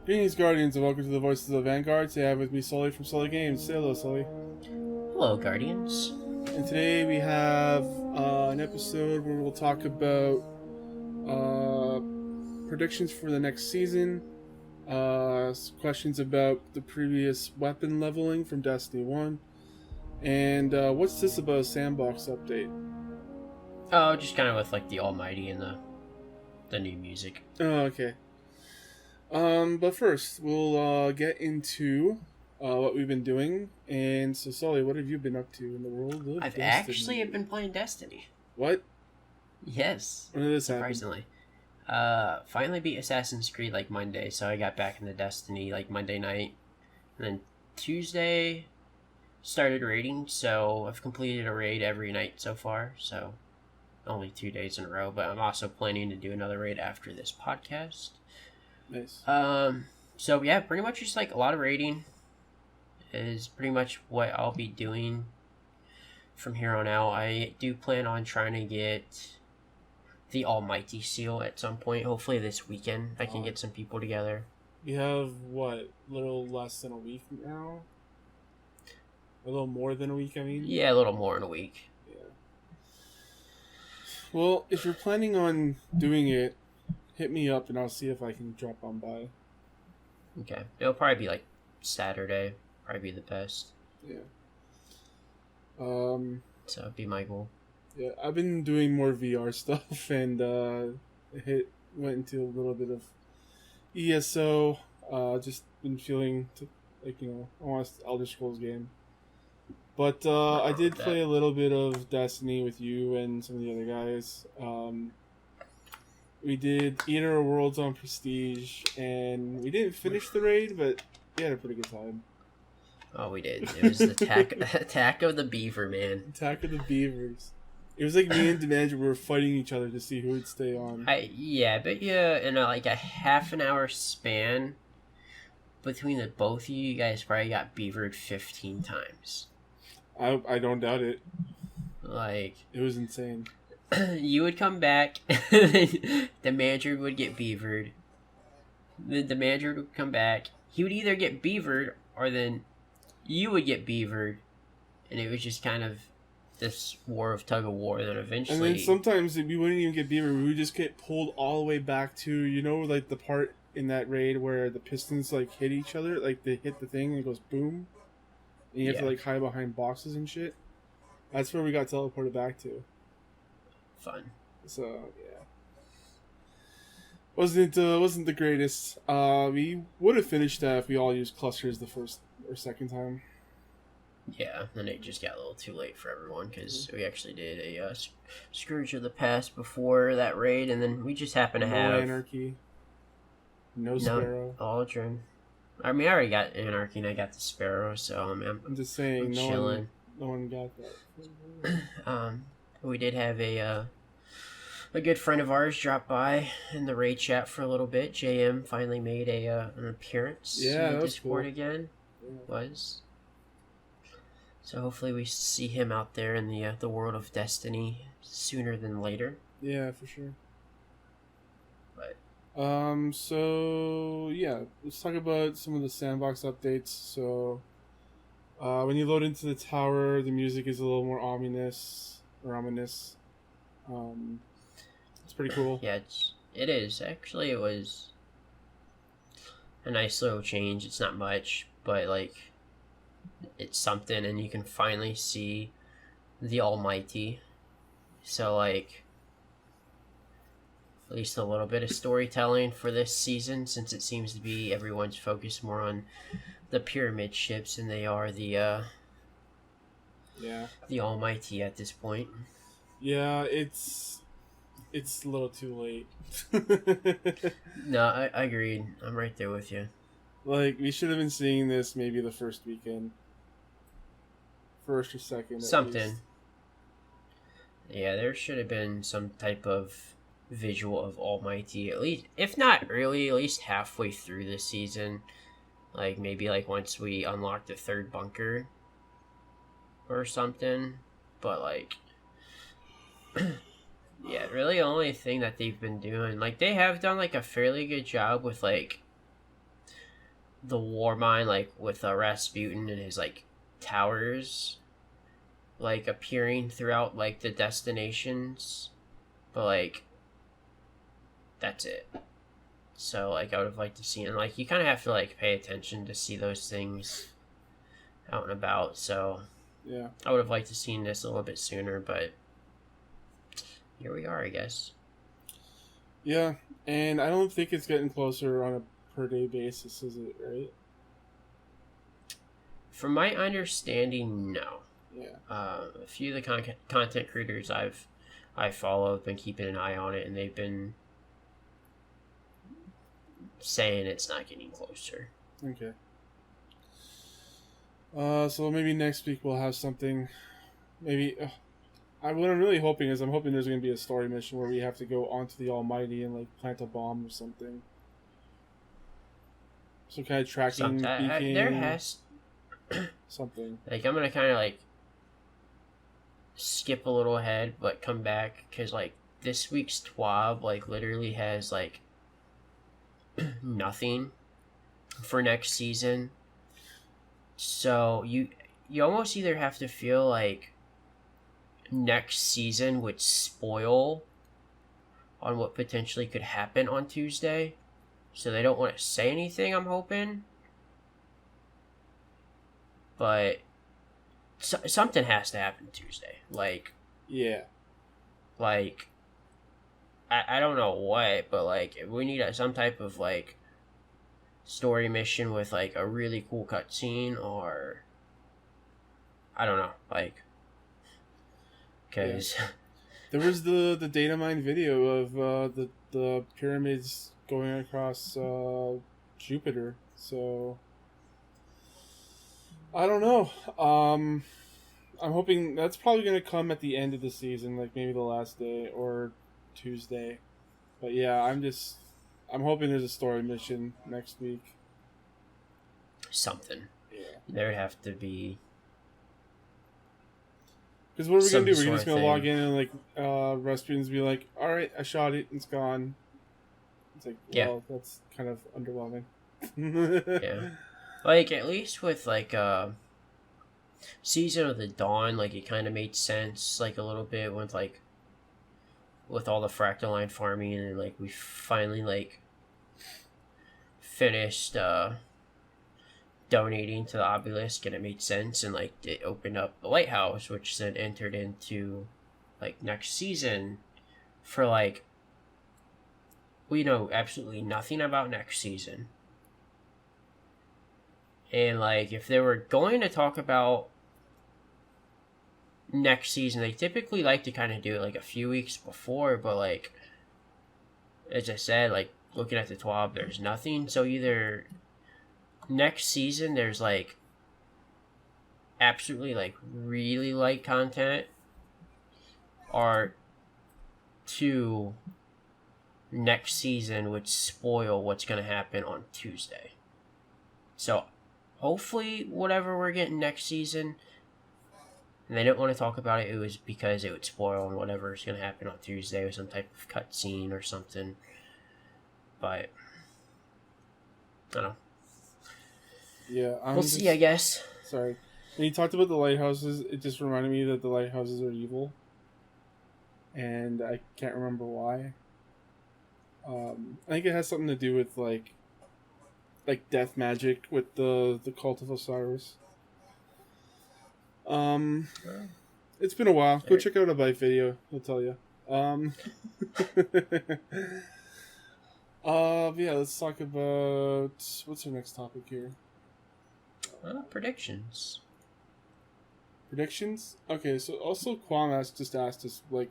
Greetings, Guardians, and welcome to the Voices of Vanguard. Today I have with me Sully from Sully Games. Say hello, Sully. Hello, Guardians. And today we have an episode where we'll talk about uh, predictions for the next season, questions about the previous weapon leveling from Destiny 1, and what's this about a sandbox update? Oh, just kind of with like the Almighty and the new music. Oh, okay. But first, we'll get into what we've been doing. And so, Sully, what have you been up to in the world of I've Destiny? actually been playing Destiny. What? Yes. When did this surprisingly. Finally beat Assassin's Creed like Monday, so I got back into Destiny like Monday night. And then Tuesday started raiding, so I've completed a raid every night so far, so only 2 days in a row, but I'm also planning to do another raid after this podcast. Nice. So yeah, pretty much just like a lot of raiding is pretty much what I'll be doing from here on out. I do plan on trying to get the Almighty seal at some point. Hopefully this weekend I can get some people together. You have, what, a little less than a week now? A little more than a week, I mean? Yeah, a little more in a week. Yeah. Well, if you're planning on doing it, hit me up and I'll see if I can drop on by. Okay. It'll probably be like Saturday. Probably be the best. Yeah. So it'd be my goal. Yeah, I've been doing more VR stuff and went into a little bit of ESO. Just been feeling I want an Elder Scrolls game. But I did play a little bit of Destiny with you and some of the other guys. We did Eater of Worlds on Prestige, and we didn't finish the raid, but we had a pretty good time. Oh, we did. It was the attack of the beaver, man. Attack of the Beavers. It was like me and Demandu were fighting each other to see who would stay on. I bet you in like a half an hour span between the both of you, you guys probably got beavered 15 times. I don't doubt it. Like, it was insane. You would come back, the manager would get beavered. The manager would come back. He would either get beavered or then you would get beavered, and it was just kind of this war of tug of war. Then eventually, and then sometimes we wouldn't even get beavered. We would just get pulled all the way back to like the part in that raid where the pistons like hit each other, like they hit the thing and it goes boom, and you have to like hide behind boxes and shit. That's where we got teleported back to. Fun. So yeah, wasn't the greatest. We would have finished that if we all used clusters the first or second time. Yeah, then it just got a little too late for everyone because we actually did a Scourge of the Past before that raid, and then we just happened to have Anarchy, no Sparrow, Aldrin. I mean, I already got Anarchy and I got the Sparrow, so I'm just saying, chilling. No one got that. We did have a good friend of ours drop by in the raid chat for a little bit. JM finally made an appearance in the Discord again. Yeah. So hopefully we see him out there in the world of Destiny sooner than later. Yeah, for sure. But so yeah, let's talk about some of the sandbox updates. So when you load into the tower, the music is a little more ominous. It's pretty cool. Yeah, it is. Actually, it was a nice little change. It's not much, but like it's something, and you can finally see the Almighty. So like at least a little bit of storytelling for this season, since it seems to be everyone's focused more on the pyramid ships than they are the Almighty at this point. Yeah, it's a little too late. No, I agreed. I'm right there with you. Like, we should have been seeing this maybe the first weekend. First or second. Something. Yeah, there should have been some type of visual of Almighty, at least, if not early, at least halfway through the season. Like, maybe like once we unlock the third bunker or something. But like yeah, really the only thing that they've been doing, like they have done like a fairly good job with like the war mine, like with Rasputin and his like towers, like appearing throughout like the destinations, but like that's it. So like I would have liked to see, and like you kind of have to like pay attention to see those things out and about. So Yeah. I would have liked to seen this a little bit sooner, but here we are, I guess. Yeah, and I don't think it's getting closer on a per day basis, is it? Right? From my understanding, no. Yeah. A few of the content creators I follow have been keeping an eye on it, and they've been saying it's not getting closer. Okay. So maybe next week we'll have something. Maybe what I'm really hoping is I'm hoping there's going to be a story mission where we have to go onto the Almighty and like plant a bomb or something. Some kind of tracking beacon. There has something. Like I'm gonna kind of like skip a little ahead, but come back because like this week's TWAB like literally has like nothing for next season. So you almost either have to feel like next season would spoil on what potentially could happen on Tuesday, so they don't want to say anything, I'm hoping, but something has to happen Tuesday, like I don't know what, but like we need some type of like story mission with like a really cool cutscene, or I don't know, like because there was the data mine video of the pyramids going across Jupiter. So I don't know. I'm hoping that's probably going to come at the end of the season, like maybe the last day or Tuesday. But yeah, I'm hoping there's a story mission next week. Something. Yeah. There'd have to be. Because what are we going to do? We're just going to thing. log in and like Rasputin's be like, alright, I shot it, it's gone. It's like, well, that's kind of underwhelming. Yeah. Like, at least with like Season of the Dawn, like it kind of made sense, like a little bit with like with all the fractaline farming, and like we finally like finished donating to the obelisk, and it made sense, and like it opened up the lighthouse, which then entered into like next season for like we know absolutely nothing about next season. And like if they were going to talk about next season, they typically like to kind of do it like a few weeks before, but like as I said, like looking at the TWAB, there's nothing. So either next season there's like absolutely like really light content, or two, next season would spoil what's going to happen on Tuesday. So hopefully whatever we're getting next season, and they didn't want to talk about it, it was because it would spoil on whatever's going to happen on Tuesday with some type of cutscene or something. But I don't know. Yeah, we'll see, I guess. Sorry. When you talked about the lighthouses, it just reminded me that the lighthouses are evil. And I can't remember why. I think it has something to do with like death magic with the cult of Osiris. It's been a while. Go check out a bite video. He'll tell you. Yeah, let's talk about what's our next topic here. Predictions. Predictions? Okay, so also Kwame just asked us like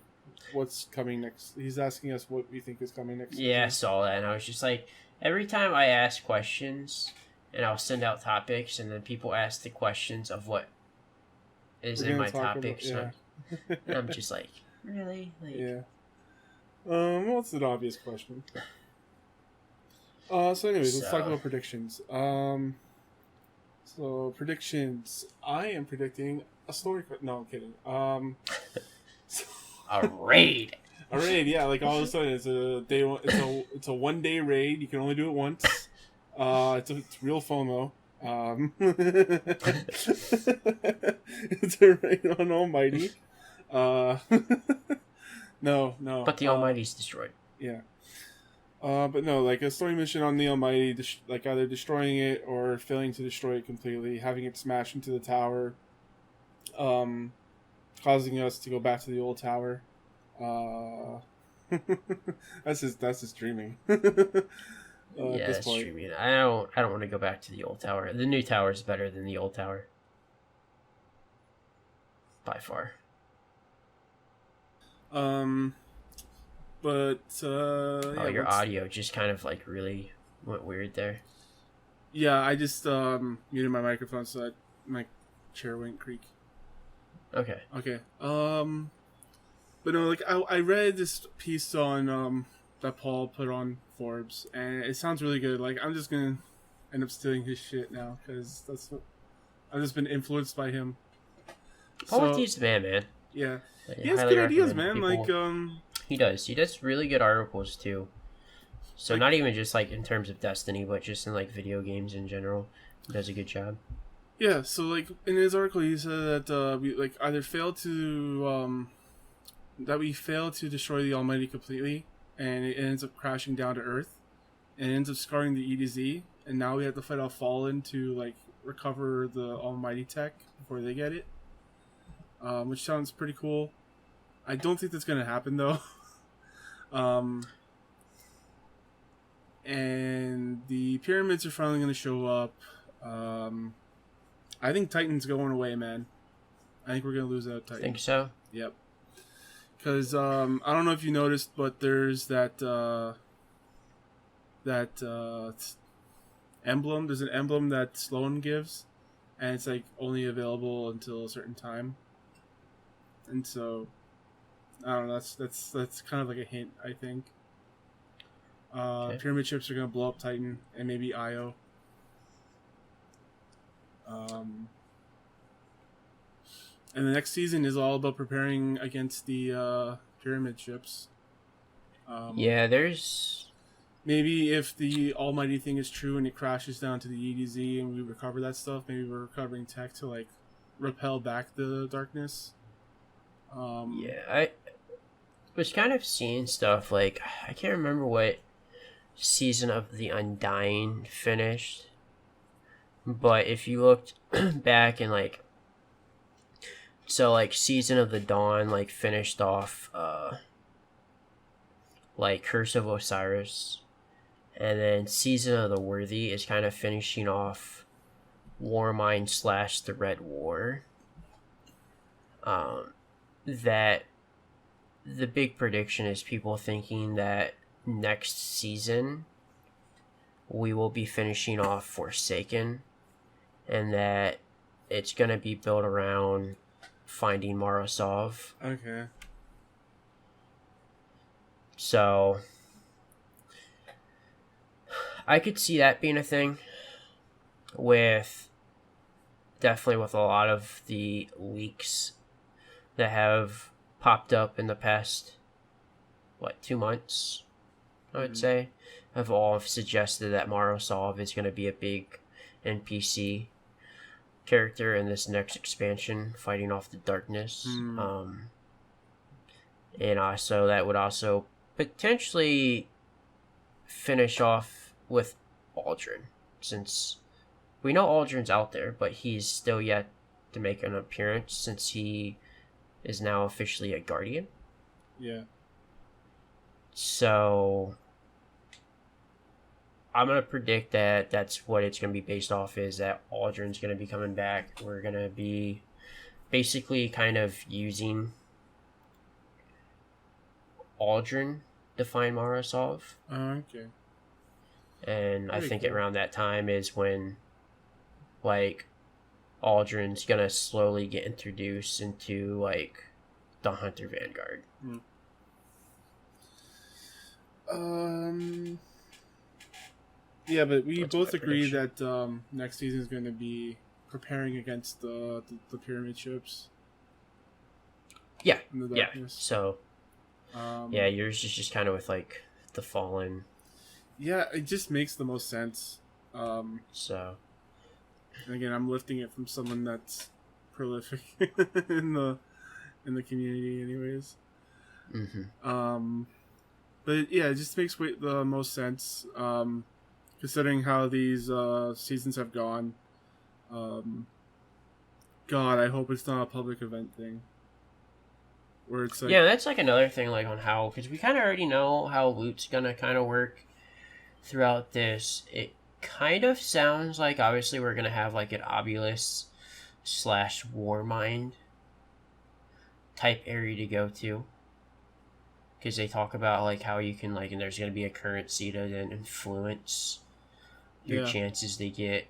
what's coming next. He's asking us what we think is coming next. Yeah, I saw that, and I was just like, every time I ask questions, and I'll send out topics, and then people ask the questions of what is in my topics. About, yeah. And I'm just like, really? Like, yeah. Well, it's an obvious question. So anyways, let's talk about predictions. So predictions. I am predicting a story. No, I'm kidding. A raid. A raid, yeah. Like all of a sudden, it's a day. It's a 1 day raid. You can only do it once. It's real FOMO. It's a raid on Almighty. Uh, no, no. But the Almighty's destroyed. Yeah. But no, like a story mission on the Almighty, like either destroying it or failing to destroy it completely, having it smash into the tower, causing us to go back to the old tower. That's just dreaming. Yeah, that's streaming. I don't want to go back to the old tower. The new tower is better than the old tower. By far. But yeah, your audio just kind of like really went weird there. Yeah, I just muted my microphone so that my chair wouldn't creak. Okay. But no, like I read this piece on that Paul put on Forbes, and it sounds really good. Like I'm just gonna end up stealing his shit now because that's what I've just been influenced by him. Paul Ortiz, man. Yeah, he has good ideas, man. People. Like he does really good articles too. So like, not even just like in terms of Destiny, but just in like video games in general, he does a good job. Yeah, so like in his article, he said that we like either failed to destroy the Almighty completely, and it ends up crashing down to Earth, and it ends up scarring the EDZ, and now we have to fight off Fallen to like recover the Almighty tech before they get it, which sounds pretty cool. I don't think that's gonna happen though. And the pyramids are finally gonna show up. I think Titan's going away, man. I think we're gonna lose that Titan. Think so? Yep. Because I don't know if you noticed, but there's that emblem. There's an emblem that Sloan gives, and it's like only available until a certain time. And so, I don't know. That's kind of like a hint, I think. Okay. Pyramid ships are gonna blow up Titan and maybe Io. And the next season is all about preparing against the pyramid ships. Yeah, there's maybe if the Almighty thing is true and it crashes down to the EDZ and we recover that stuff, maybe we're recovering tech to like repel back the darkness. Yeah, I was kind of seeing stuff like I can't remember what season of the Undying finished, but if you looked back and like. So, like, Season of the Dawn, like, finished off, like, Curse of Osiris. And then Season of the Worthy is kind of finishing off Warmind / The Red War. That the big prediction is people thinking that next season we will be finishing off Forsaken. And that it's going to be built around finding Morozov. Okay. So I could see that being a thing with definitely with a lot of the leaks that have popped up in the past 2 months, I would say, have all suggested that Morozov is going to be a big NPC character in this next expansion, fighting off the darkness. And also that would also potentially finish off with Aldrin, since we know Aldrin's out there, but he's still yet to make an appearance since he is now officially a Guardian. Yeah. So I'm going to predict that that's what it's going to be based off, is that Aldrin's going to be coming back. We're going to be basically kind of using Aldrin to find Morozov. Okay. And I think around that time is when, like, Aldrin's going to slowly get introduced into, like, the Hunter Vanguard. Yeah, but we both agree that next season is going to be preparing against the pyramid ships. Yeah, yeah. So, yeah, yours is just kind of with like the Fallen. Yeah, it just makes the most sense. So And again, I'm lifting it from someone that's prolific in the community, anyways. But yeah, it just makes the most sense, considering how these seasons have gone. God, I hope it's not a public event thing. Where it's like, yeah, that's like another thing, like on how, because we kind of already know how loot's gonna kind of work throughout this. It kind of sounds like obviously we're gonna have like an Obulus / Warmind type area to go to, because they talk about like how you can like, and there's gonna be a currency to then influence your chances to get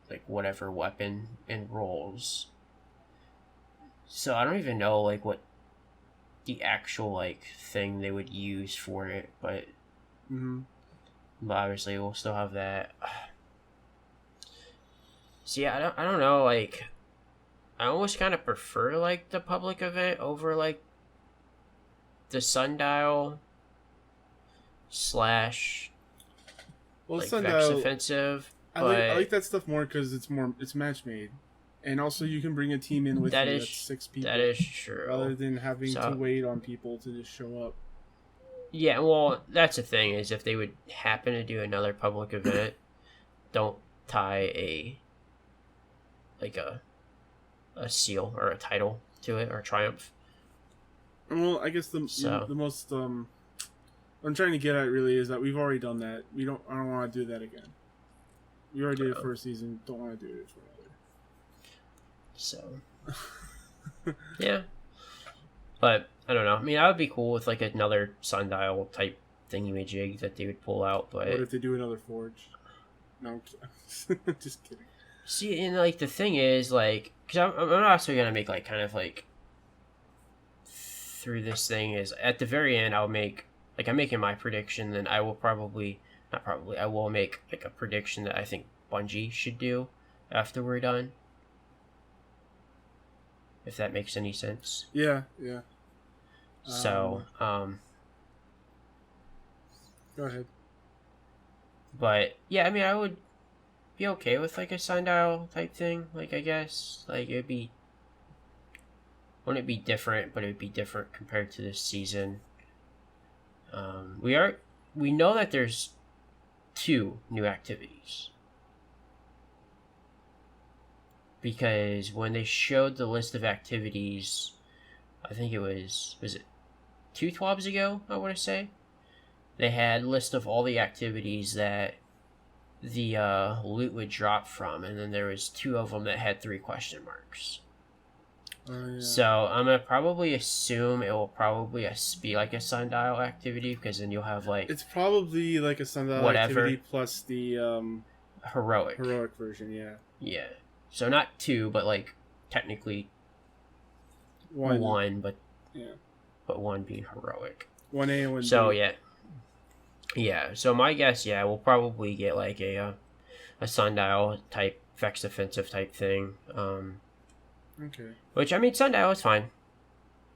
like whatever weapon and rolls. So I don't even know like what the actual like thing they would use for it, but obviously we'll still have that. So yeah, I don't know, like I almost kind of prefer like the public event over like the Sundial / like Vex Offensive. I like that stuff more because it's match made, and also you can bring a team in with that's 6 people. That is true. Rather than having to wait on people to just show up. Yeah, well, that's the thing is if they would happen to do another public event, don't tie a seal or a title to it or a triumph. Well, I guess the most what I'm trying to get at really is that we've already done that. I don't want to do that again. We already did it for a season. Don't want to do it for another. So, yeah. But I don't know. I mean, I would be cool with like another Sundial type thingy-majig that they would pull out. But what if they do another Forge? No, I'm just kidding. See, and like the thing is, like, because I'm also gonna make like kind of like through this thing is at the very end I'll make like I'm making my prediction. Then I will I will make like a prediction that I think Bungie should do after we're done. If that makes any sense. Yeah. So, go ahead. But yeah, I mean, I would be okay with like a Sundial type thing. Like, I guess like wouldn't it be different? But it would be different compared to this season. We know that there's 2 new activities. Because when they showed the list of activities, I think it was it 2 TWABs ago, I want to say, they had a list of all the activities that the loot would drop from, and then there was 2 of them that had 3 question marks. Yeah. So I'm gonna probably assume it will probably be like a Sundial activity, because then you'll have like it's probably like a Sundial activity plus the heroic version. Yeah. So not 2, but like technically 1, but 1 being heroic. 1A and 1B. So yeah. So my guess, we'll probably get like a Sundial type Vex Offensive type thing. Okay. Which I mean, Sundial is fine.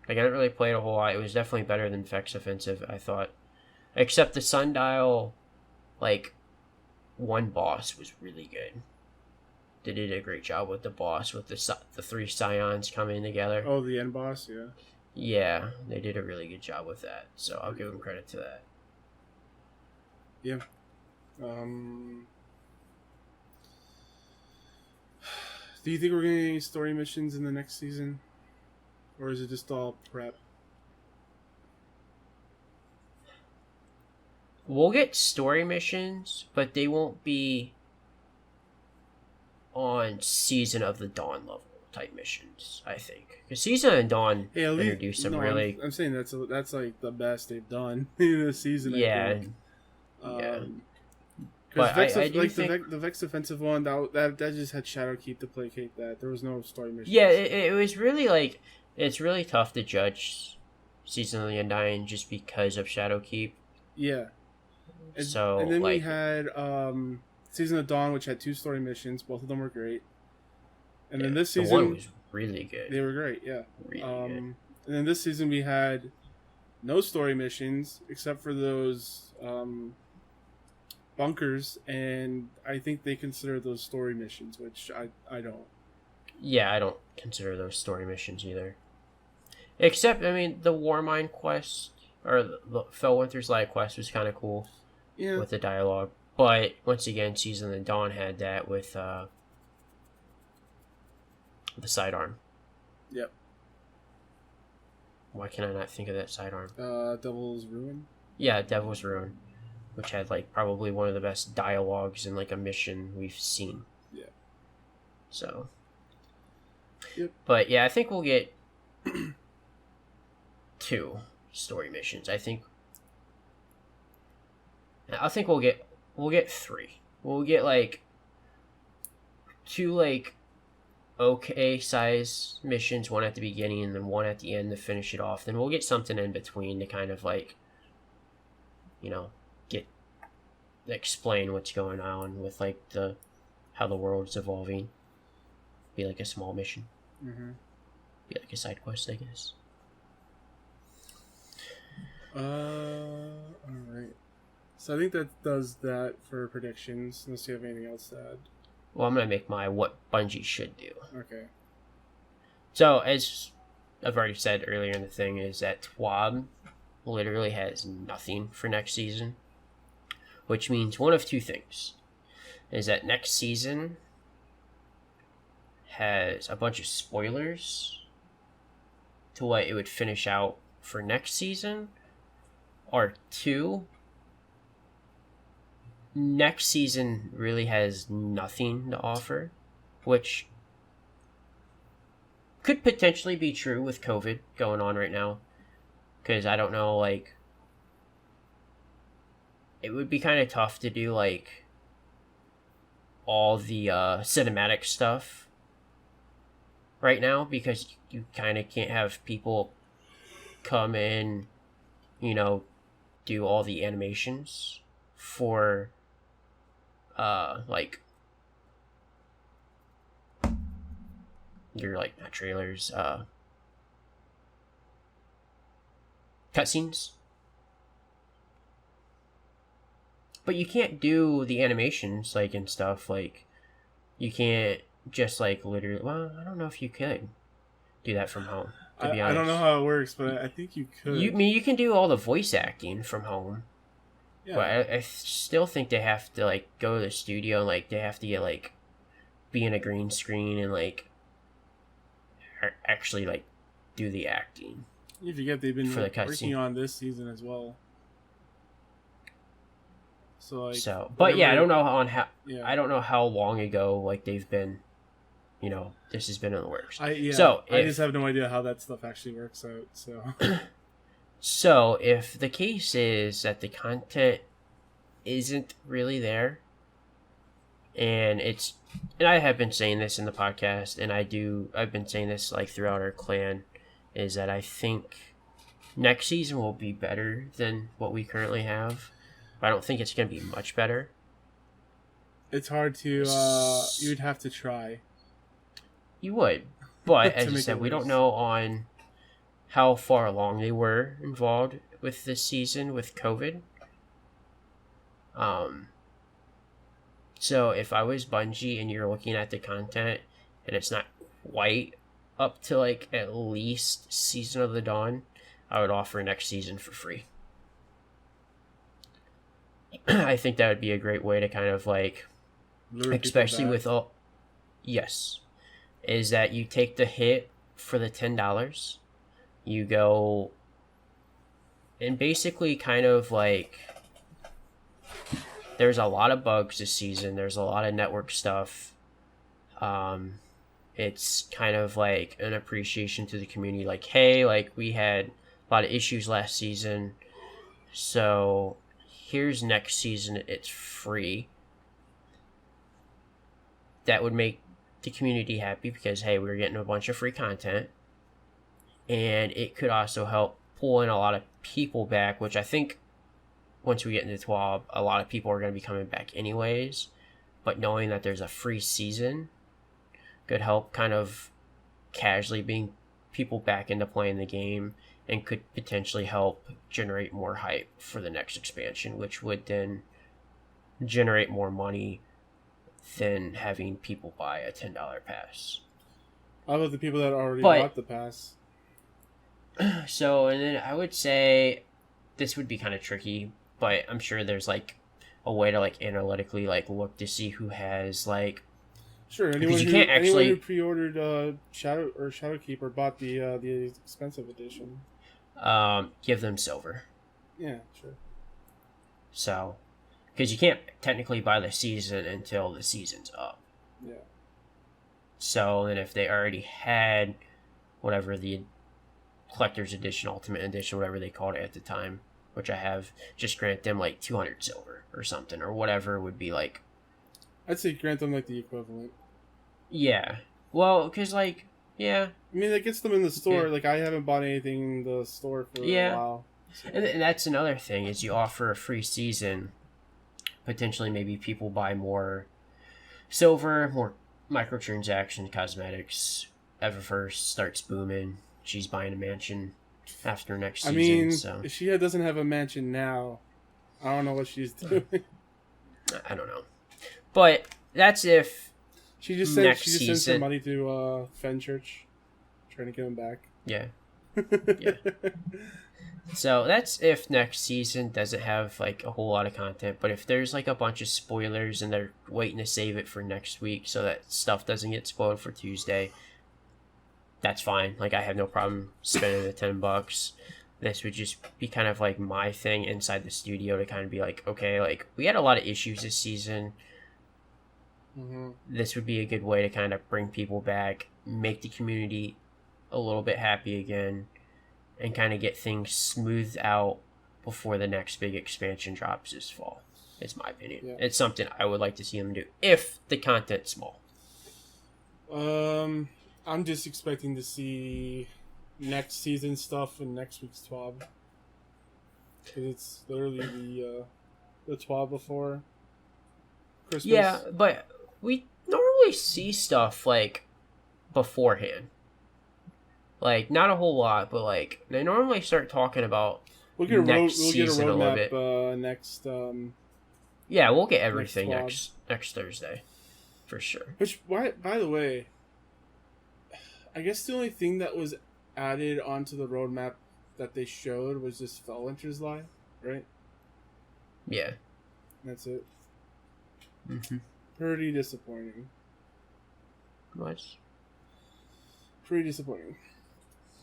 Like I didn't really play it a whole lot. It was definitely better than Vex Offensive, I thought. Except the Sundial, like, 1 boss was really good. They did a great job with the boss, with the 3 Scions coming together. Oh, the end boss, yeah. Yeah, they did a really good job with that. So I'll give them credit to that. Yeah. Do you think we're going to get any story missions in the next season? Or is it just all prep? We'll get story missions, but they won't be on Season of the Dawn level type missions, I think. Because Season of the Dawn introduced some really... I'm saying that's like the best they've done in a season. Yeah. But I do think the Vex Offensive one that just had Shadowkeep to placate that. There was no story missions. Yeah, it was really like it's really tough to judge Season of the Undying just because of Shadowkeep. Yeah. And then we had Season of Dawn, which had 2 story missions. Both of them were great. And then this season, one was really good. They were great, yeah. Really good. And then this season we had no story missions except for those bunkers, and I think they consider those story missions, which I don't. Yeah, I don't consider those story missions either. Except, I mean, the Warmind quest, or the Fellwinter's Light quest was kind of cool Yeah. with the dialogue. But, once again, Season of the Dawn had that with the sidearm. Yep. Why can I not think of that sidearm? Devil's Ruin? Yeah, Devil's Ruin, which had, like, probably one of the best dialogues in, like, a mission we've seen. Yeah. So. Yep. But, yeah, I think we'll get 2 story missions. I think we'll get 3. We'll get, like, 2, like, okay size missions, one at the beginning and then one at the end to finish it off. Then we'll get something in between to kind of, like, you know, explain what's going on with, like, how the world's evolving. Be like a small mission. Mm-hmm. Be like a side quest, I guess. Alright. So I think that does that for predictions, unless you have anything else to add. Well, I'm going to make my what Bungie should do. Okay. So, as I've already said earlier in the thing, is that TWAB literally has nothing for next season. Which means one of 2 things. Is that next season has a bunch of spoilers to what it would finish out for next season. Or 2, next season really has nothing to offer, which could potentially be true with COVID going on right now. Because I don't know, like, it would be kind of tough to do, like, all the cinematic stuff right now, because you kind of can't have people come in, you know, do all the animations for like your, like, not trailers, cutscenes. But you can't do the animations, like, and stuff, like, you can't just, like, literally, well, I don't know if you could do that from home, to be honest. I don't know how it works, but I think you could. You can do all the voice acting from home. Yeah. But I still think they have to, like, go to the studio and, like, they have to get, like, be in a green screen and, like, actually, like, do the acting. You forget they've been working on this season as well. So, but yeah, I don't know I don't know how long ago, like, they've been, you know, this has been in the works. I just have no idea how that stuff actually works out. So, so if the case is that the content isn't really there, and I have been saying this in the podcast, and I've been saying this, like, throughout our clan, is that I think next season will be better than what we currently have. But I don't think it's going to be much better. It's hard to, you'd have to try. You would. But, as you said, we don't know on how far along they were involved with this season with COVID. So, if I was Bungie and you're looking at the content and it's not quite up to, like, at least Season of the Dawn, I would offer next season for free. I think that would be a great way to kind of, like, especially with all, yes, is that you take the hit for the $10, you go, and basically kind of, like, there's a lot of bugs this season, there's a lot of network stuff, it's kind of like an appreciation to the community, like, hey, like, we had a lot of issues last season, so here's next season, it's free. That would make the community happy because, hey, we're getting a bunch of free content. And it could also help pull in a lot of people back, which I think once we get into 12, a lot of people are going to be coming back anyways. But knowing that there's a free season could help kind of casually bring people back into playing the game, and could potentially help generate more hype for the next expansion, which would then generate more money than having people buy a $10 pass. How about the people that already But- bought the pass? So, and then I would say this would be kind of tricky, but I'm sure there's like a way to like analytically like look to see who has like Sure, Because anyone you who can't anyone actually- who pre-ordered Shadowkeep or bought the expensive edition. give them silver. Yeah, sure. So, because you can't technically buy the season until the season's up. Yeah. So then if they already had whatever the collector's edition, ultimate edition, whatever they called it at the time, which I have, just grant them like 200 silver or something, or whatever would be like, I'd say grant them like the equivalent. yeah. Well, because like, yeah. I mean, that gets them in the store. Yeah. Like, I haven't bought anything in the store for Yeah. a while. So. And that's another thing is you offer a free season. Potentially, maybe people buy more silver, more microtransaction cosmetics. Eververse starts booming. She's buying a mansion after next I season. mean, So if she doesn't have a mansion now, I don't know what she's doing. I don't know, but that's if She just sent Next sent some season. money to Fenchurch, trying to get him back. yeah. So that's if next season doesn't have like a whole lot of content. But if there's like a bunch of spoilers and they're waiting to save it for next week so that stuff doesn't get spoiled for Tuesday, that's fine. Like I have no problem spending the $10. This would just be kind of like my thing inside the studio to kind of be like, okay, like we had a lot of issues this season. Mm-hmm. This would be a good way to kind of bring people back, make the community a little bit happy again, and kind of get things smoothed out before the next big expansion drops this fall. It's my opinion. Yeah. It's something I would like to see them do if the content's small. I'm just expecting to see next season stuff in next week's TWAB. Because it's literally the TWAB before Christmas. Yeah, but we normally see stuff like beforehand. Like not a whole lot, but like they normally start talking about we'll get a next we'll get a season a little bit. roadmap next. Yeah, we'll get everything TWAB. next Thursday, for sure. Which, by the way, I guess the only thing that was added onto the roadmap that they showed was this Fellwinter's Lie, right? Yeah. That's it. Mm-hmm. Pretty disappointing. What? Pretty disappointing.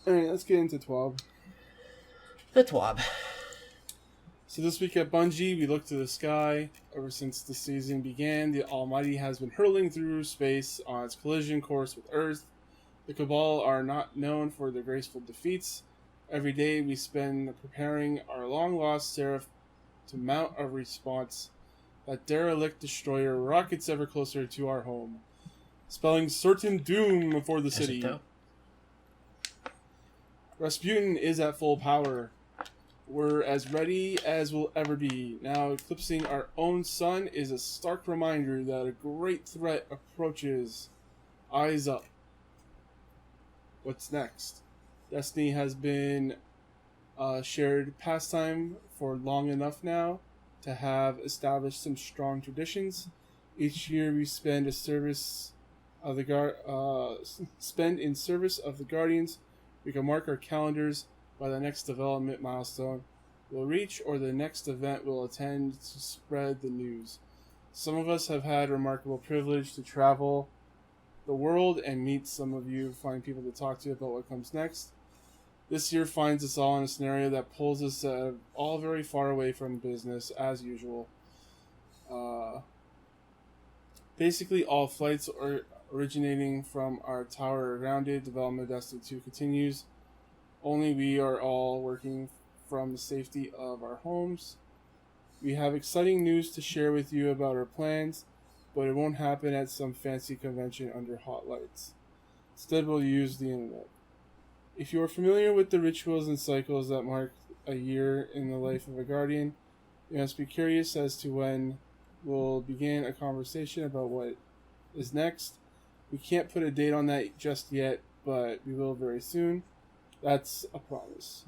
Alright, let's get into 12. The TWAB. So this week at Bungie, we look to the sky. Ever since the season began, the Almighty has been hurtling through space on its collision course with Earth. The Cabal are not known for their graceful defeats. Every day we spend preparing our long-lost Seraph to mount a response. That derelict destroyer rockets ever closer to our home, spelling certain doom for the Is city. it though? Rasputin is at full power. We're as ready as we'll ever be. Now eclipsing our own sun is a stark reminder that a great threat approaches. Eyes up. What's next? Destiny has been a shared pastime for long enough now to have established some strong traditions. Each year we spend in service of the Guardians. We can mark our calendars by the next development milestone we'll reach or the next event we'll attend to spread the news. Some of us have had remarkable privilege to travel the world and meet some of you, find people to talk to about what comes next. This year finds us all in a scenario that pulls us all very far away from business, as usual. Basically, all flights are originating from our tower grounded. Development of Destiny 2 continues. Only we are all working from the safety of our homes. We have exciting news to share with you about our plans, but it won't happen at some fancy convention under hot lights. Instead, we'll use the internet. If you are familiar with the rituals and cycles that mark a year in the life of a Guardian, you must be curious as to when we'll begin a conversation about what is next. We can't put a date on that just yet, but we will very soon. That's a promise.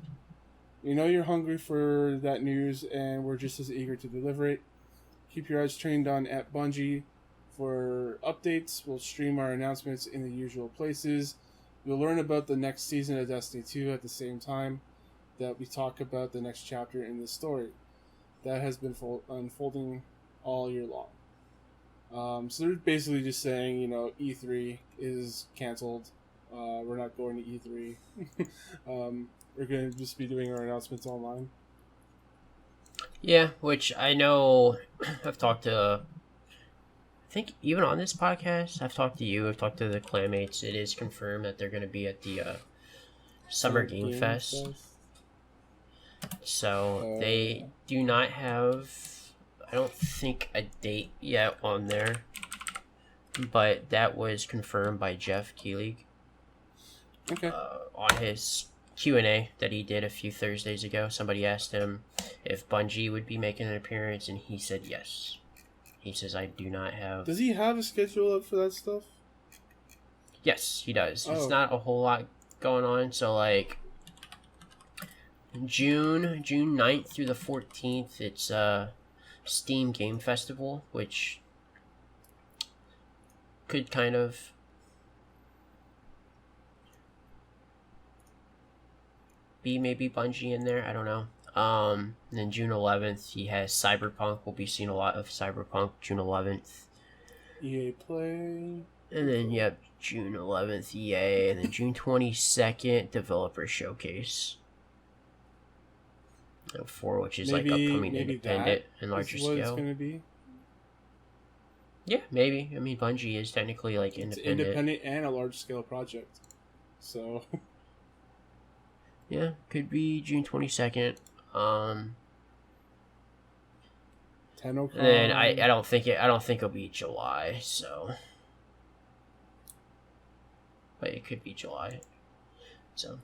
We know you're hungry for that news, and we're just as eager to deliver it. Keep your eyes trained on at Bungie for updates. We'll stream our announcements in the usual places. You'll learn about the next season of Destiny 2 at the same time that we talk about the next chapter in the story. That has been unfolding all year long. So they're basically just saying, E3 is canceled. We're not going to E3. We're going to just be doing our announcements online. Yeah, which I know I've talked to, I think even on this podcast, I've talked to you, I've talked to the Clanmates. It is confirmed that they're going to be at the Summer Game Fest. So they do not have, I don't think, a date yet on there, but that was confirmed by Jeff Keighley. Okay. On his Q&A that he did a few Thursdays ago. Somebody asked him if Bungie would be making an appearance, and he said yes. He says, I do not have... Does he have a schedule up for that stuff? Yes, he does. Oh. It's not a whole lot going on, so like June 9th through the 14th, it's Steam Game Festival, which could kind of be maybe Bungie in there. I don't know. And then June 11th, he has Cyberpunk. We'll be seeing a lot of Cyberpunk June 11th. EA Play. And then, yep, June 11th, EA. And then June 22nd, Developer Showcase. Which is like upcoming independent and larger scale. It's going to be? Yeah, maybe. I mean, Bungie is technically like independent. It's independent and a large scale project. So... yeah, could be June 22nd. 10 o'clock. And then I don't think it'll be July, so but it could be July. So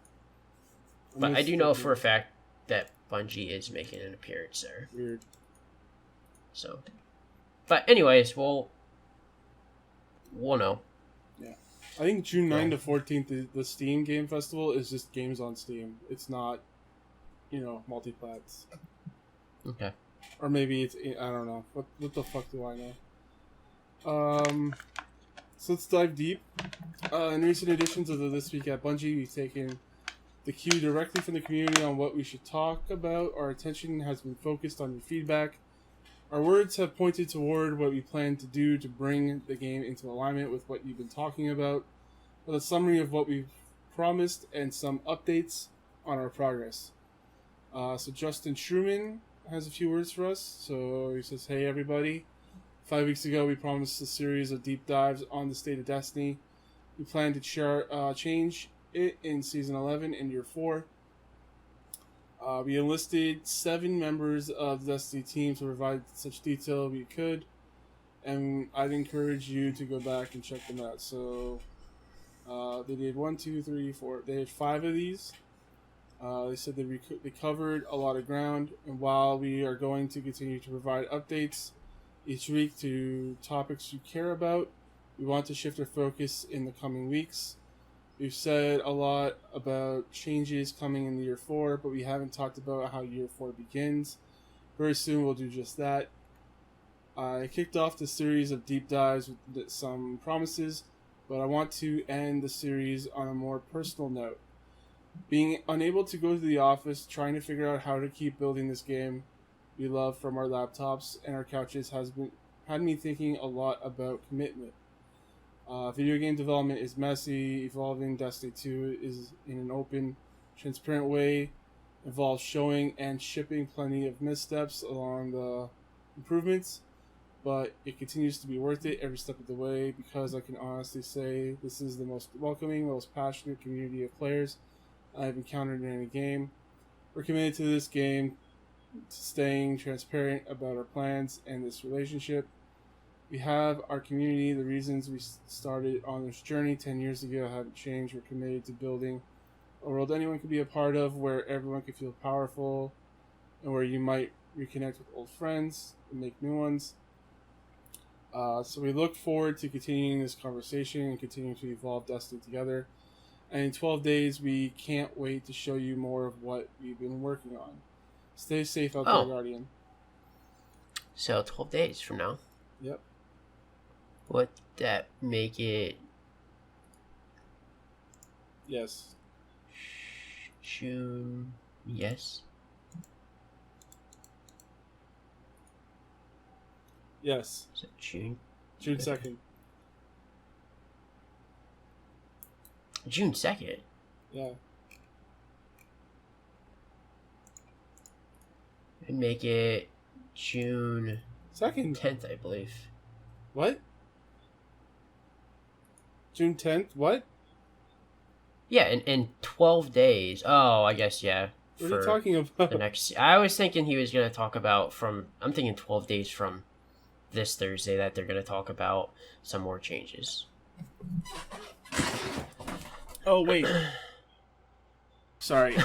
but I do know for a fact that Bungie is making an appearance there. Weird. So but anyways, we'll know. Yeah. I think June 9 to 14th, the Steam Game Festival is just games on Steam. It's not, multi-plats. Okay. Or maybe it's, I don't know. What the fuck do I know? So let's dive deep. In recent editions of the This Week at Bungie, we've taken the cue directly from the community on what we should talk about. Our attention has been focused on your feedback. Our words have pointed toward what we plan to do to bring the game into alignment with what you've been talking about, with a summary of what we've promised and some updates on our progress. So Justin Truman has a few words for us. So he says, hey everybody, 5 weeks ago we promised a series of deep dives on the state of Destiny. We plan to change it in Season 11 and Year 4. We enlisted 7 members of the Destiny team to provide such detail we could, and I'd encourage you to go back and check them out. So they did 1, 2, 3, 4. They had 5 of these. They said they covered a lot of ground, and while we are going to continue to provide updates each week to topics you care about, we want to shift our focus in the coming weeks. We've said a lot about changes coming in Year 4, but we haven't talked about how Year 4 begins. Very soon we'll do just that. I kicked off the series of deep dives with some promises, but I want to end the series on a more personal note. Being unable to go to the office, trying to figure out how to keep building this game we love from our laptops and our couches had me thinking a lot about commitment. Video game development is messy. Evolving Destiny 2 is in an open, transparent way. Involves showing and shipping plenty of missteps along the improvements, but it continues to be worth it every step of the way because I can honestly say this is the most welcoming, most passionate community of players I've encountered in any game. We're committed to this game, to staying transparent about our plans and this relationship. We have our community. The reasons we started on this journey 10 years ago haven't changed. We're committed to building a world anyone can be a part of, where everyone can feel powerful, and where you might reconnect with old friends and make new ones. So we look forward to continuing this conversation and continuing to evolve Destiny together. And in 12 days, we can't wait to show you more of what we've been working on. Stay safe out there, Guardian. So 12 days from now. Yep. Would that make it Yes. June? Yes. Yes. Is it June? June 2nd. June 2nd? Yeah. I'd make it June 2nd. 10th, I believe. What? June 10th? What? Yeah, in 12 days. Oh, I guess, yeah. What are you talking about? The next... I was thinking he was going to talk about I'm thinking 12 days from this Thursday that they're going to talk about some more changes. Oh, wait. Sorry.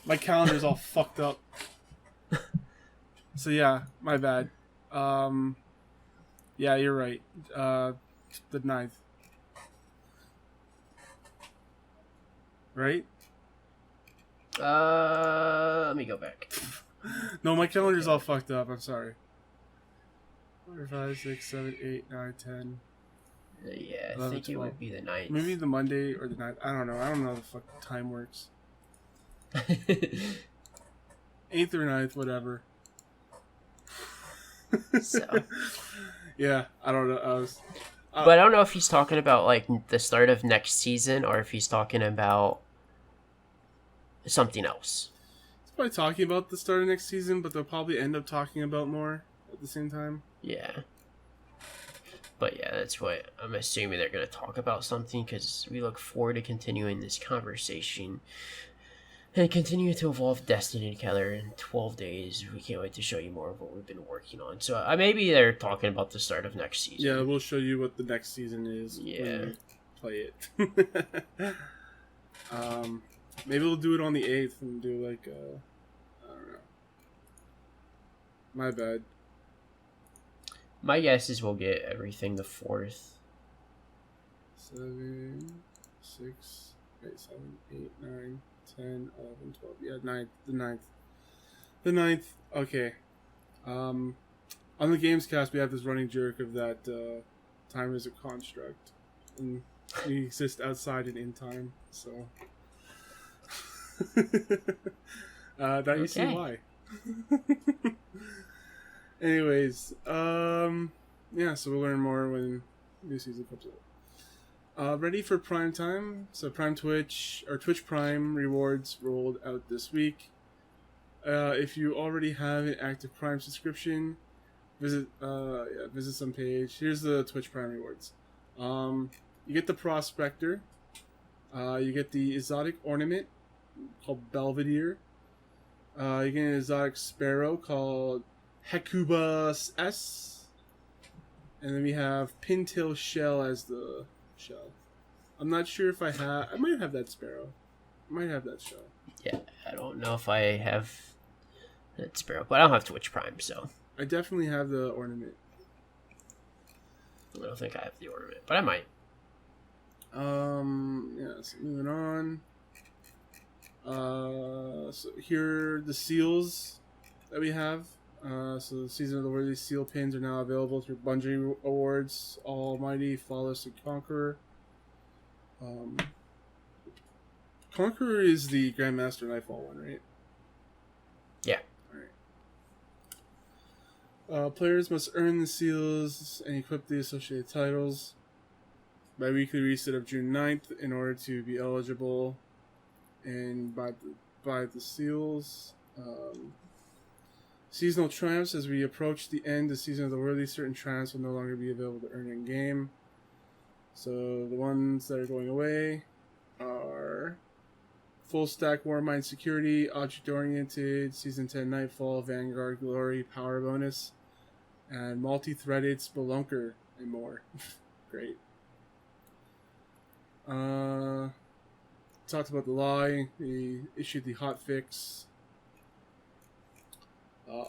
My calendar's all fucked up. So, yeah, my bad. Yeah, you're right. The 9th. Right? Let me go back. No, my calendar's all fucked up. I'm sorry. 4, 5, 6, 7, 8, 9, 10. Yeah, 11, I think 12. it would be the 9th. Maybe the Monday or the 9th. I don't know. I don't know how the fuck time works. 8th or 9th, whatever. So. Yeah, I don't know. But I don't know if he's talking about like the start of next season or if he's talking about something else. He's probably talking about the start of next season, but they'll probably end up talking about more at the same time. Yeah. But yeah, that's what I'm assuming they're going to talk about something because we look forward to continuing this conversation and continue to evolve Destiny together in 12 days. We can't wait to show you more of what we've been working on. So maybe they're talking about the start of next season. Yeah, we'll show you what the next season is when we play it. Maybe we'll do it on the 8th and do like I don't know. My bad. My guess is we'll get everything the 4th. 7, 6, 8, 7, 8, 9, 10, 11, 12. Yeah, 9th. The 9th. The 9th. Okay. On the Gamescast, we have this running joke of that time is a construct. And we exist outside and in time, so... that you see why. Anyways, yeah, so we'll learn more when new season comes out. Ready for Prime time? So Prime Twitch, or Twitch Prime rewards rolled out this week. If you already have an active Prime subscription, visit some page. Here's the Twitch Prime rewards. You get the Prospector. You get the exotic ornament called Belvedere. You get an exotic sparrow called Hecuba S. And then we have Pintail Shell as the shell. I'm not sure if I might have that sparrow. I might have that shell. Yeah, I don't know if I have that sparrow, but I don't have Twitch Prime, so. I definitely have the ornament. I don't think I have the ornament, but I might. Yeah, so moving on. So here are the seals that we have. So the Season of the Worthy seal pins are now available through Bungie Awards, Almighty, Flawless, and Conqueror. Conqueror is the Grandmaster Nightfall one, right? Yeah. Alright. Players must earn the seals and equip the associated titles by weekly reset of June 9th in order to be eligible and buy the seals. Seasonal triumphs. As we approach the end of Season of the Worthy, certain triumphs will no longer be available to earn in game. So the ones that are going away are Full Stack Warmind Security, Object Oriented, Season 10 Nightfall, Vanguard Glory, Power Bonus, and Multi-Threaded Spelunker, and more. Great. Talked about the lie. We issued the hotfix.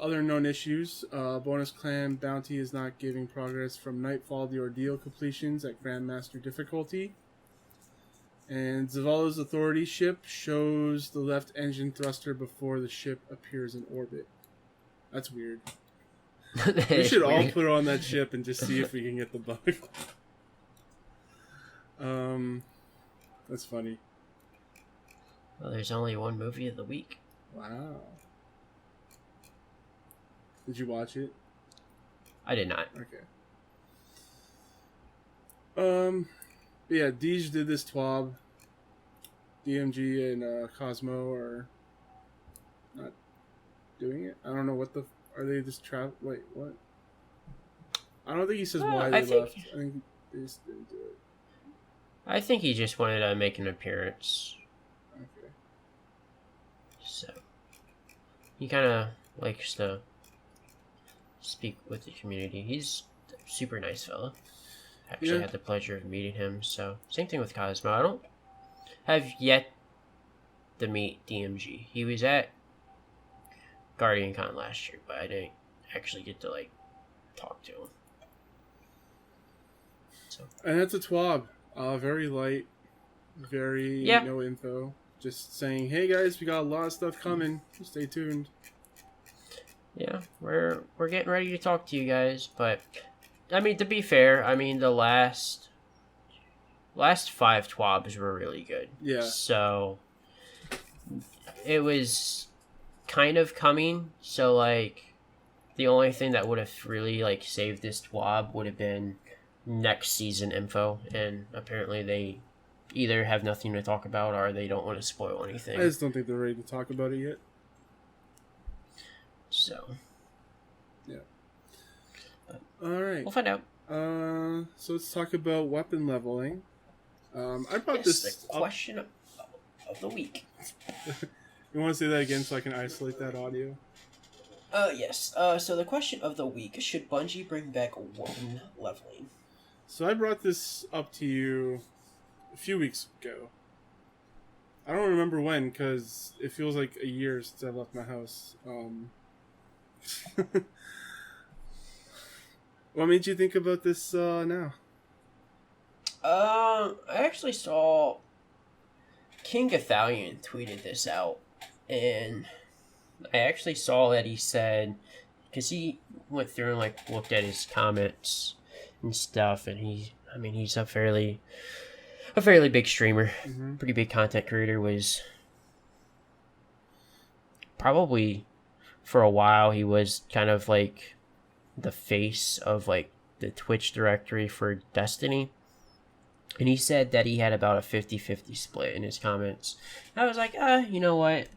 Other known issues. Bonus Clan Bounty is not giving progress from Nightfall the Ordeal completions at Grandmaster difficulty. And Zavala's Authority ship shows the left engine thruster before the ship appears in orbit. That's weird. We should all Weird. put on that ship and just see if we can get the bug. That's funny. Well, there's only one movie of the week. Wow. Did you watch it? I did not. Okay. Yeah, Deej did this twab. DMG and Cosmo are not doing it. I don't know what the... Are they just travel? Wait, what? I don't think he says why they left. I think they just didn't do it. I think he just wanted to make an appearance. Okay. So he kind of likes to speak with the community. He's a super nice fella. Actually had the pleasure of meeting him. So same thing with Cosmo. I don't have yet to meet DMG. He was at Guardian Con last year, but I didn't actually get to like talk to him. So And that's a twab. Very light, very no info. Just saying, hey guys, we got a lot of stuff coming. Stay tuned. Yeah, we're getting ready to talk to you guys, but I mean, to be fair, I mean the last 5 twabs were really good. Yeah. So it was kind of coming. So like the only thing that would have really like saved this twab would have been next season info, and apparently they either have nothing to talk about or they don't want to spoil anything. I just don't think they're ready to talk about it yet. So yeah. All right. We'll find out. So let's talk about weapon leveling. I brought this the question of the week. You want to say that again so I can isolate that audio? Yes. So the question of the week: should Bungie bring back weapon leveling? So I brought this up to you a few weeks ago. I don't remember when, because it feels like a year since I left my house. What made you think about this now? I actually saw King Gathalion tweeted this out, and I actually saw that he said, because he went through and like looked at his comments and stuff, and he's a fairly big streamer, pretty big content creator. Was probably for a while he was kind of like the face of like the Twitch directory for Destiny, and he said that he had about a 50-50 split in his comments. And I was like, you know what,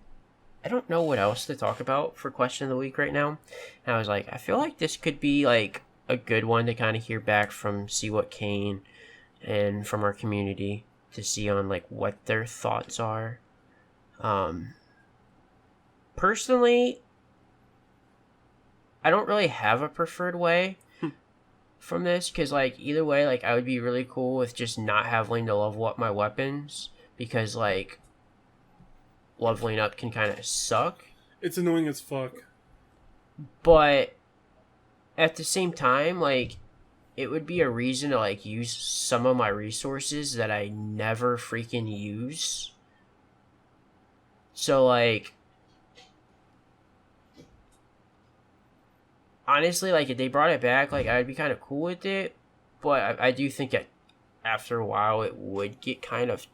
I don't know what else to talk about for question of the week right now. And I was like, I feel like this could be like a good one to kind of hear back from See What Kane and from our community to see on like what their thoughts are. Personally, I don't really have a preferred way from this, because like either way, like I would be really cool with just not having to level up my weapons, because like leveling up can kind of suck. It's annoying as fuck. But at the same time, like it would be a reason to like use some of my resources that I never freaking use. So like honestly, like if they brought it back, like I'd be kind of cool with it, but I do think that after a while it would get kind of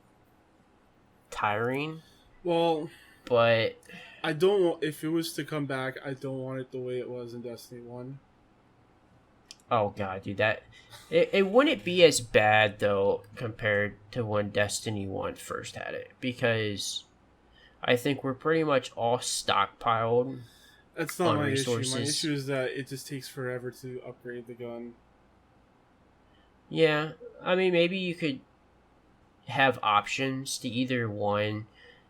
tiring. Well, but I don't want, if it was to come back, I don't want it the way it was in Destiny 1. Oh god, dude, that it wouldn't be as bad though compared to when Destiny 1 first had it, because I think we're pretty much all stockpiled. That's not my issue. My issue is that it just takes forever to upgrade the gun. Yeah, I mean, maybe you could have options to either one.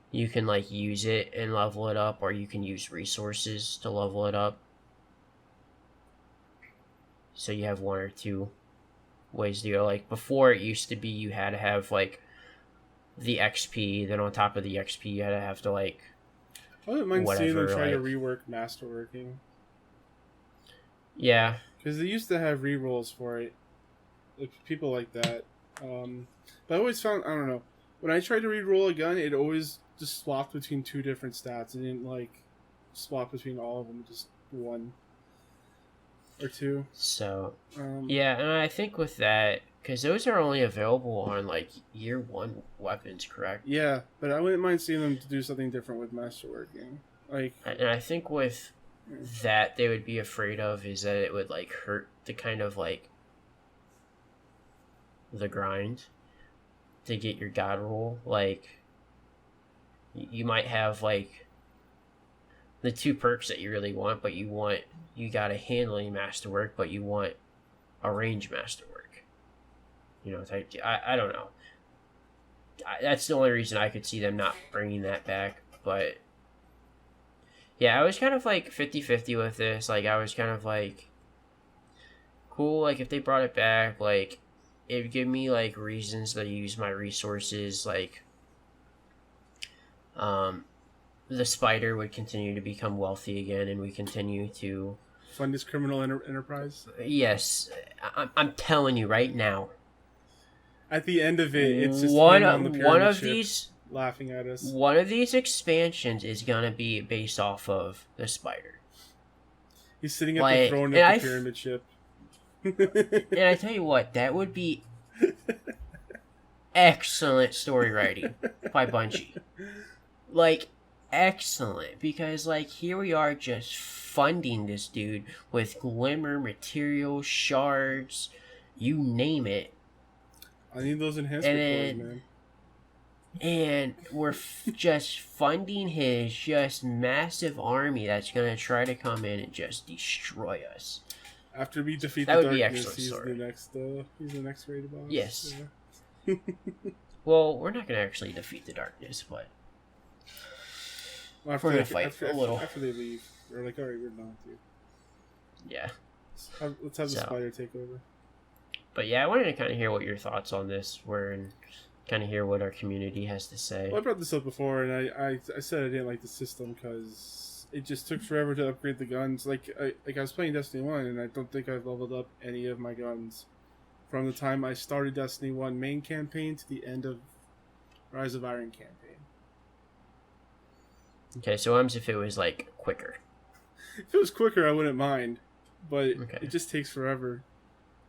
You can like use it and level it up, or you can use resources to level it up. So you have one or two ways to go. Like before, it used to be you had to have like the XP, then on top of the XP, you had to have to like. I wouldn't mind seeing them try to rework masterworking. Yeah, because they used to have rerolls for it, like people like that. But I always found, I don't know, when I tried to reroll a gun, it always just swapped between two different stats. It didn't like swap between all of them, just one. or 2. So, yeah, and I think with that, because those are only available on, like, year 1 weapons, correct? Yeah, but I wouldn't mind seeing them to do something different with Masterworking. Like, and I think with that, they would be afraid of is that it would, like, hurt the kind of, like, the grind to get your god roll. Like, you might have, like, the 2 perks that you really want, but you got a handling masterwork, but you want a range masterwork. You know, type. I don't know. That's the only reason I could see them not bringing that back. But yeah, I was kind of like 50-50 with this. Like, I was kind of like, cool. Like, if they brought it back, like, it would give me like reasons to use my resources. Like, the spider would continue to become wealthy again, and we continue to fund this criminal enterprise. Yes, I'm telling you right now. At the end of it, it's just one on the pyramid of ship these laughing at us. One of these expansions is gonna be based off of the spider. He's sitting at the throne of the pyramid ship. And I tell you what, that would be excellent story writing by Bungie. Like, excellent, because like here we are just funding this dude with glimmer materials, shards, you name it. I need those enhancement cores, man. And we're just funding his just massive army that's gonna try to come in and just destroy us. After we defeat that the would darkness, be he's the next rated boss. Yes. Yeah. Well, we're not gonna actually defeat the darkness, but we're gonna fight a little. After they leave, we're like, alright, we're done with you. Yeah. Let's have the spider take over. But yeah, I wanted to kind of hear what your thoughts on this were and kind of hear what our community has to say. Well, I brought this up before, and I said I didn't like the system because it just took forever to upgrade the guns. Like I was playing Destiny 1, and I don't think I've leveled up any of my guns from the time I started Destiny 1 main campaign to the end of Rise of Iron campaign. Okay, so what happens if it was, like, quicker? If it was quicker, I wouldn't mind, but it just takes forever.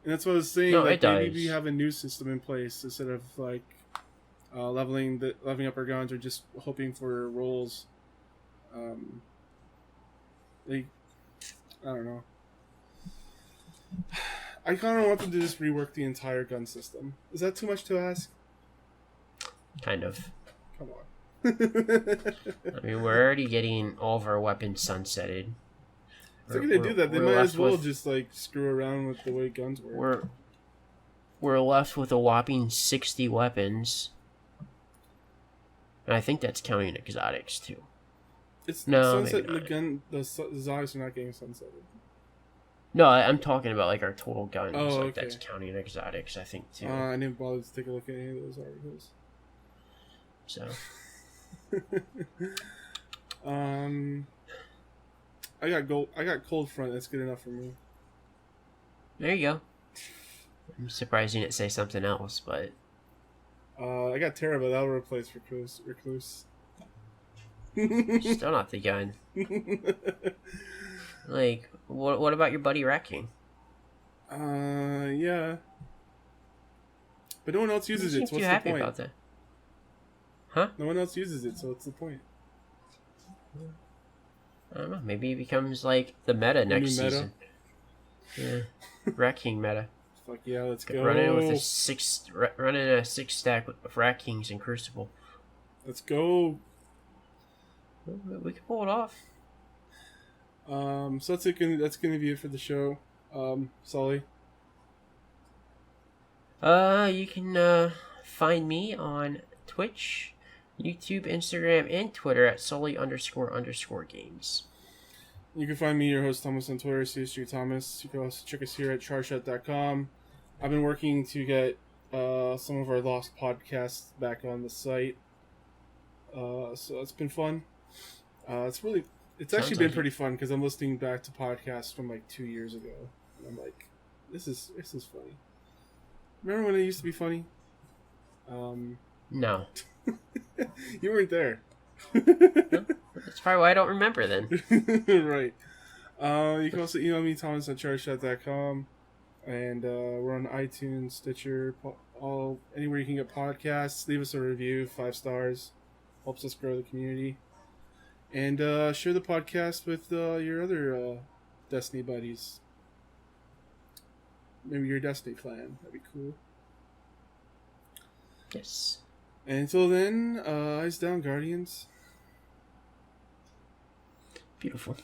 And that's what I was saying. No, like, it does. maybe we have a new system in place instead of like leveling up our guns or just hoping for rolls. Like, I don't know. I kind of want them to just rework the entire gun system. Is that too much to ask? Kind of. Come on. I mean, we're already getting all of our weapons sunsetted. If they're gonna do that, they might as well just like screw around with the way guns work. We're left with a whopping 60 weapons, and I think that's counting exotics too. It's no, sunset. The exotics are not getting sunsetted. No, I'm talking about like our total guns. Oh, like okay. That's counting exotics, I think too. I didn't bother to take a look at any of those articles. So. I got gold. I got cold front. That's good enough for me. There you go. I'm surprised you didn't say something else, but I got Terra, but that'll replace Recluse. Still not the gun. Like, what about your buddy Wrecking? Yeah. But no one else uses it, so what's the point? About that. Huh? No one else uses it, so what's the point? I don't know. Maybe it becomes like the meta next season. Yeah, Wrecking meta. Fuck yeah, let's go. Running with a 6 stack of Wreckings and Crucible. Let's go. We can pull it off. So that's gonna be it for the show. Sully. You can find me on Twitch, YouTube, Instagram, and Twitter at Sully__games. You can find me, your host Thomas, on Twitter, CSG Thomas. You can also check us here at charshot.com. I've been working to get some of our lost podcasts back on the site. So it's been fun. It's actually been pretty fun because I'm listening back to podcasts from like 2 years ago, and I'm like, this is funny. Remember when it used to be funny? No. You weren't there. That's probably why I don't remember then. Right. You can also email me, thomas@chargeshot.com. And we're on iTunes, Stitcher, all anywhere you can get podcasts. Leave us a review, 5 stars. Helps us grow the community. And share the podcast with your other Destiny buddies. Maybe your Destiny clan. That'd be cool. Yes. And until then, eyes down, Guardians. Beautiful.